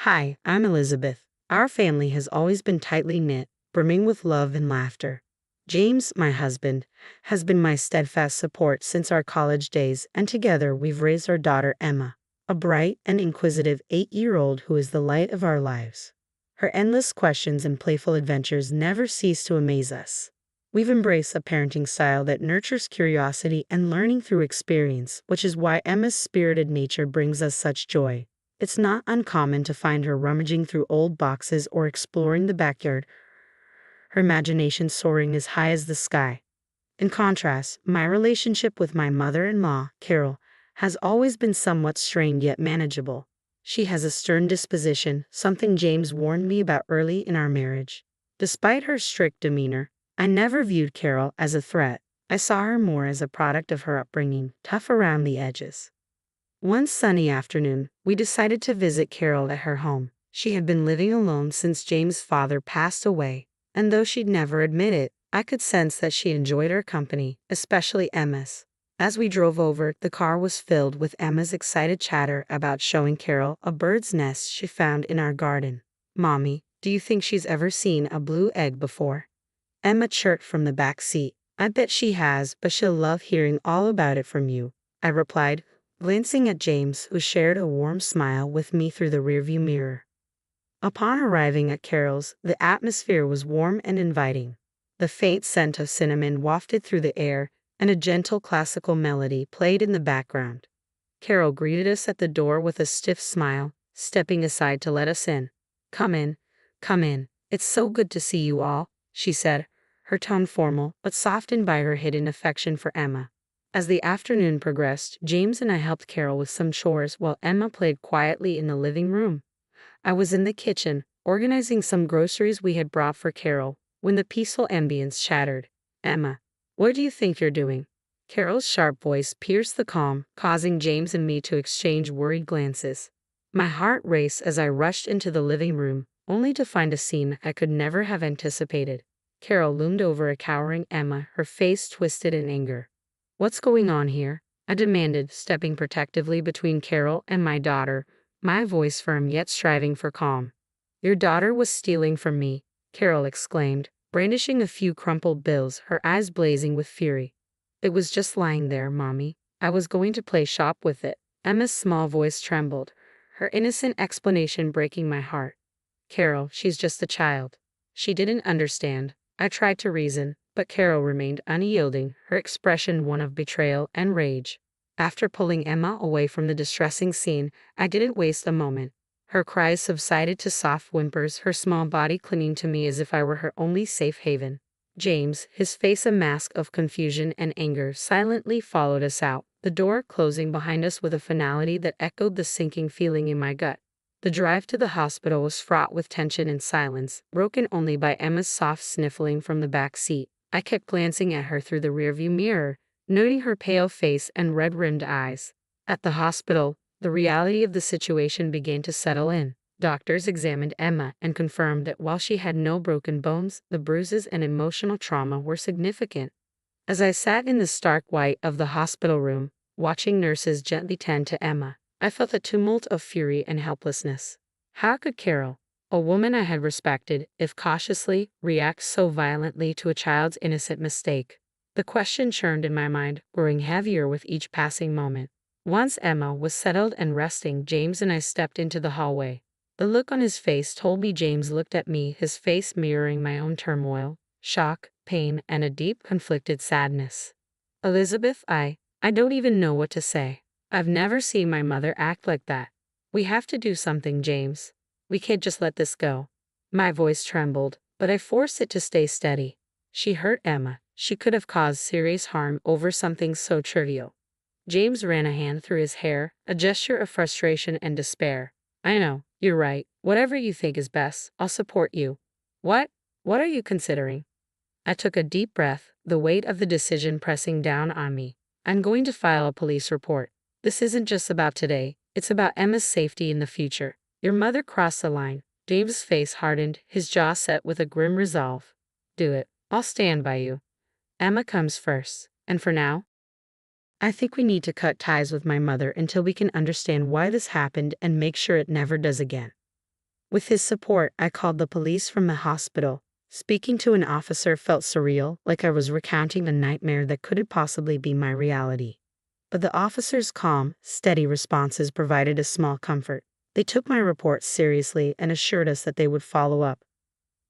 Hi, I'm Elizabeth. Our family has always been tightly knit, brimming with love and laughter. James, my husband, has been my steadfast support since our college days, and together we've raised our daughter Emma, a bright and inquisitive 8-year-old who is the light of our lives. Her endless questions and playful adventures never cease to amaze us. We've embraced a parenting style that nurtures curiosity and learning through experience, which is why Emma's spirited nature brings us such joy. It's not uncommon to find her rummaging through old boxes or exploring the backyard, her imagination soaring as high as the sky. In contrast, my relationship with my mother-in-law, Carol, has always been somewhat strained yet manageable. She has a stern disposition, something James warned me about early in our marriage. Despite her strict demeanor, I never viewed Carol as a threat. I saw her more as a product of her upbringing, tough around the edges. One sunny afternoon, we decided to visit Carol at her home. She had been living alone since James' father passed away, and though she'd never admit it, I could sense that she enjoyed our company, especially Emma's. As we drove over, the car was filled with Emma's excited chatter about showing Carol a bird's nest she found in our garden. "Mommy, do you think she's ever seen a blue egg before?" Emma chirped from the back seat. "I bet she has, but she'll love hearing all about it from you," I replied, glancing at James, who shared a warm smile with me through the rearview mirror. Upon arriving at Carol's, the atmosphere was warm and inviting. The faint scent of cinnamon wafted through the air, and a gentle classical melody played in the background. Carol greeted us at the door with a stiff smile, stepping aside to let us in. Come in, come in. It's so good to see you all," she said, her tone formal, but softened by her hidden affection for Emma. As the afternoon progressed, James and I helped Carol with some chores while Emma played quietly in the living room. I was in the kitchen, organizing some groceries we had brought for Carol, when the peaceful ambience shattered. "Emma, what do you think you're doing?" Carol's sharp voice pierced the calm, causing James and me to exchange worried glances. My heart raced as I rushed into the living room, only to find a scene I could never have anticipated. Carol loomed over a cowering Emma, her face twisted in anger. "What's going on here?" I demanded, stepping protectively between Carol and my daughter, my voice firm yet striving for calm. "Your daughter was stealing from me," Carol exclaimed, brandishing a few crumpled bills, her eyes blazing with fury. "It was just lying there, Mommy. I was going to play shop with it." Emma's small voice trembled, her innocent explanation breaking my heart. "Carol, she's just a child. She didn't understand." I tried to reason, but Carol remained unyielding, her expression one of betrayal and rage. After pulling Emma away from the distressing scene, I didn't waste a moment. Her cries subsided to soft whimpers, her small body clinging to me as if I were her only safe haven. James, his face a mask of confusion and anger, silently followed us out, the door closing behind us with a finality that echoed the sinking feeling in my gut. The drive to the hospital was fraught with tension and silence, broken only by Emma's soft sniffling from the back seat. I kept glancing at her through the rearview mirror, noting her pale face and red-rimmed eyes. At the hospital, the reality of the situation began to settle in. Doctors examined Emma and confirmed that while she had no broken bones, the bruises and emotional trauma were significant. As I sat in the stark white of the hospital room, watching nurses gently tend to Emma, I felt a tumult of fury and helplessness. How could Carol, a woman I had respected, if cautiously, react so violently to a child's innocent mistake? The question churned in my mind, growing heavier with each passing moment. Once Emma was settled and resting, James and I stepped into the hallway. The look on his face told me James looked at me, his face mirroring my own turmoil, shock, pain, and a deep, conflicted sadness. "Elizabeth, I don't even know what to say. I've never seen my mother act like that. We have to do something, James. We can't just let this go." My voice trembled, but I forced it to stay steady. She hurt Emma. She could have caused serious harm over something so trivial. James ran a hand through his hair, a gesture of frustration and despair. "I know, you're right. Whatever you think is best, I'll support you." What are you considering?" I took a deep breath, the weight of the decision pressing down on me. "I'm going to file a police report. This isn't just about today, it's about Emma's safety in the future. Your mother crossed the line." Dave's face hardened, his jaw set with a grim resolve. "Do it. I'll stand by you. Emma comes first. And for now, I think we need to cut ties with my mother until we can understand why this happened and make sure it never does again." With his support, I called the police from the hospital. Speaking to an officer felt surreal, like I was recounting a nightmare that couldn't possibly be my reality. But the officer's calm, steady responses provided a small comfort. They took my report seriously and assured us that they would follow up.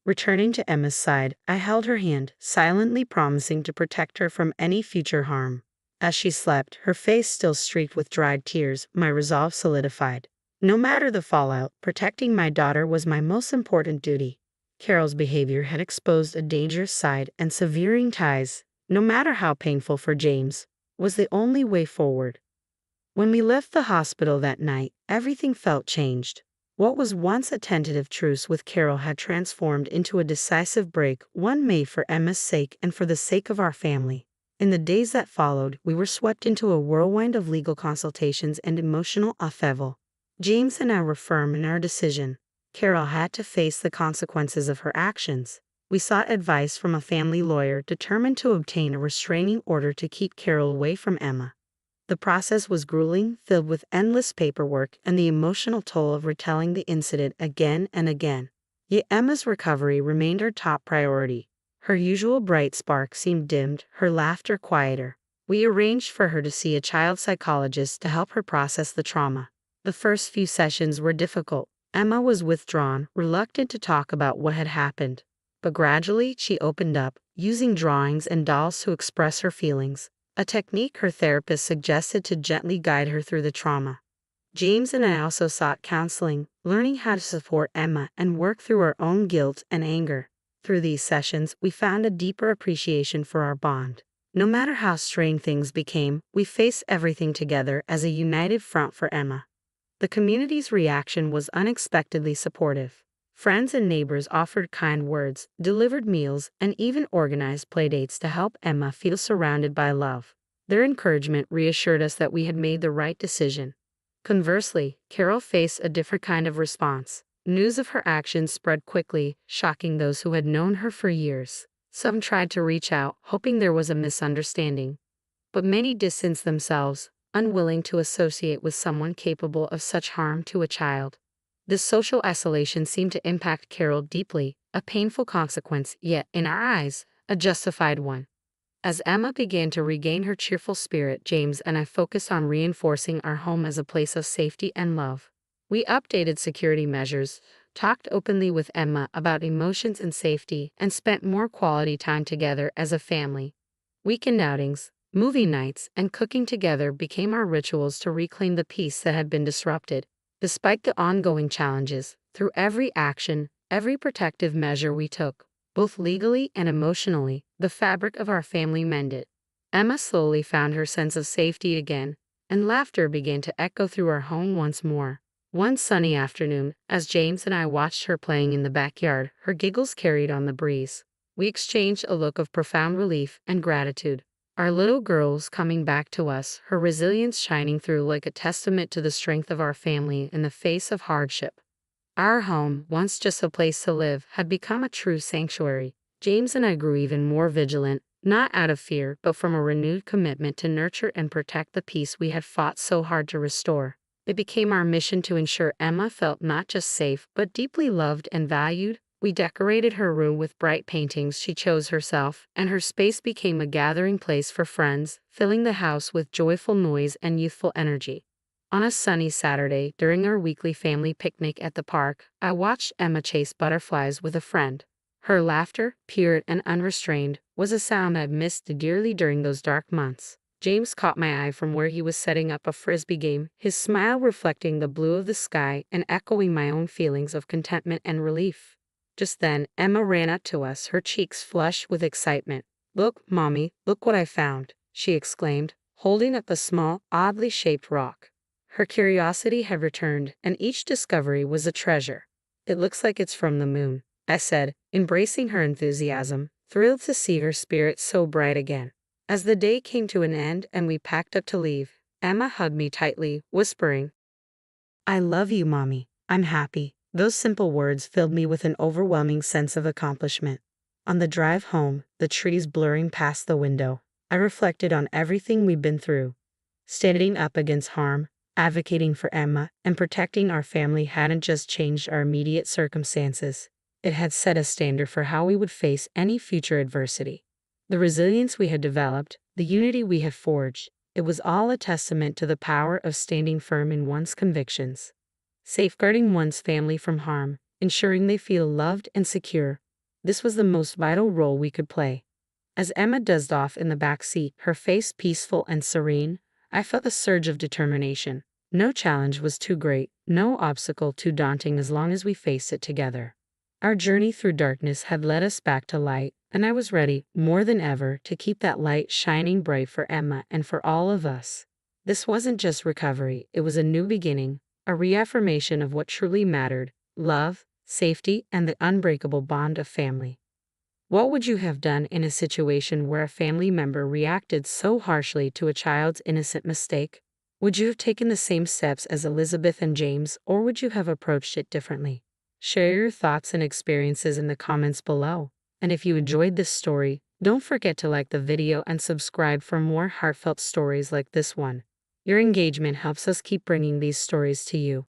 Returning to Emma's side, I held her hand, silently promising to protect her from any future harm. As she slept, her face still streaked with dried tears, my resolve solidified. No matter the fallout, protecting my daughter was my most important duty. Carol's behavior had exposed a dangerous side, and severing ties, no matter how painful for James, was the only way forward. When we left the hospital that night, everything felt changed. What was once a tentative truce with Carol had transformed into a decisive break, one made for Emma's sake and for the sake of our family. In the days that followed, we were swept into a whirlwind of legal consultations and emotional upheaval. James and I were firm in our decision. Carol had to face the consequences of her actions. We sought advice from a family lawyer determined to obtain a restraining order to keep Carol away from Emma. The process was grueling, filled with endless paperwork and the emotional toll of retelling the incident again and again. Yet Emma's recovery remained our top priority. Her usual bright spark seemed dimmed, her laughter quieter. We arranged for her to see a child psychologist to help her process the trauma. The first few sessions were difficult. Emma was withdrawn, reluctant to talk about what had happened. But gradually she opened up, using drawings and dolls to express her feelings, a technique her therapist suggested to gently guide her through the trauma. James and I also sought counseling, learning how to support Emma and work through our own guilt and anger. Through these sessions, we found a deeper appreciation for our bond. No matter how strained things became, we faced everything together as a united front for Emma. The community's reaction was unexpectedly supportive. Friends and neighbors offered kind words, delivered meals, and even organized playdates to help Emma feel surrounded by love. Their encouragement reassured us that we had made the right decision. Conversely, Carol faced a different kind of response. News of her actions spread quickly, shocking those who had known her for years. Some tried to reach out, hoping there was a misunderstanding. But many distanced themselves, unwilling to associate with someone capable of such harm to a child. This social isolation seemed to impact Carol deeply, a painful consequence, yet, in our eyes, a justified one. As Emma began to regain her cheerful spirit, James and I focused on reinforcing our home as a place of safety and love. We updated security measures, talked openly with Emma about emotions and safety, and spent more quality time together as a family. Weekend outings, movie nights, and cooking together became our rituals to reclaim the peace that had been disrupted. Despite the ongoing challenges, through every action, every protective measure we took, both legally and emotionally, the fabric of our family mended. Emma slowly found her sense of safety again, and laughter began to echo through our home once more. One sunny afternoon, as James and I watched her playing in the backyard, her giggles carried on the breeze. We exchanged a look of profound relief and gratitude. Our little girl was coming back to us, her resilience shining through like a testament to the strength of our family in the face of hardship. Our home, once just a place to live, had become a true sanctuary. James and I grew even more vigilant, not out of fear, but from a renewed commitment to nurture and protect the peace we had fought so hard to restore. It became our mission to ensure Emma felt not just safe, but deeply loved and valued. We decorated her room with bright paintings she chose herself, and her space became a gathering place for friends, filling the house with joyful noise and youthful energy. On a sunny Saturday, during our weekly family picnic at the park, I watched Emma chase butterflies with a friend. Her laughter, pure and unrestrained, was a sound I'd missed dearly during those dark months. James caught my eye from where he was setting up a frisbee game, his smile reflecting the blue of the sky and echoing my own feelings of contentment and relief. Just then, Emma ran up to us, her cheeks flushed with excitement. "Look, Mommy, look what I found," she exclaimed, holding up a small, oddly shaped rock. Her curiosity had returned, and each discovery was a treasure. "It looks like it's from the moon," I said, embracing her enthusiasm, thrilled to see her spirit so bright again. As the day came to an end and we packed up to leave, Emma hugged me tightly, whispering, "I love you, Mommy. I'm happy." Those simple words filled me with an overwhelming sense of accomplishment. On the drive home, the trees blurring past the window, I reflected on everything we'd been through. Standing up against harm, advocating for Emma and protecting our family hadn't just changed our immediate circumstances, it had set a standard for how we would face any future adversity. The resilience we had developed, the unity we had forged, it was all a testament to the power of standing firm in one's convictions, safeguarding one's family from harm, ensuring they feel loved and secure. This was the most vital role we could play. As Emma dozed off in the back seat, her face peaceful and serene, I felt a surge of determination. No challenge was too great, no obstacle too daunting as long as we faced it together. Our journey through darkness had led us back to light, and I was ready, more than ever, to keep that light shining bright for Emma and for all of us. This wasn't just recovery, it was a new beginning, a reaffirmation of what truly mattered: love, safety, and the unbreakable bond of family. What would you have done in a situation where a family member reacted so harshly to a child's innocent mistake? Would you have taken the same steps as Elizabeth and James, or would you have approached it differently? Share your thoughts and experiences in the comments below. And if you enjoyed this story, don't forget to like the video and subscribe for more heartfelt stories like this one. Your engagement helps us keep bringing these stories to you.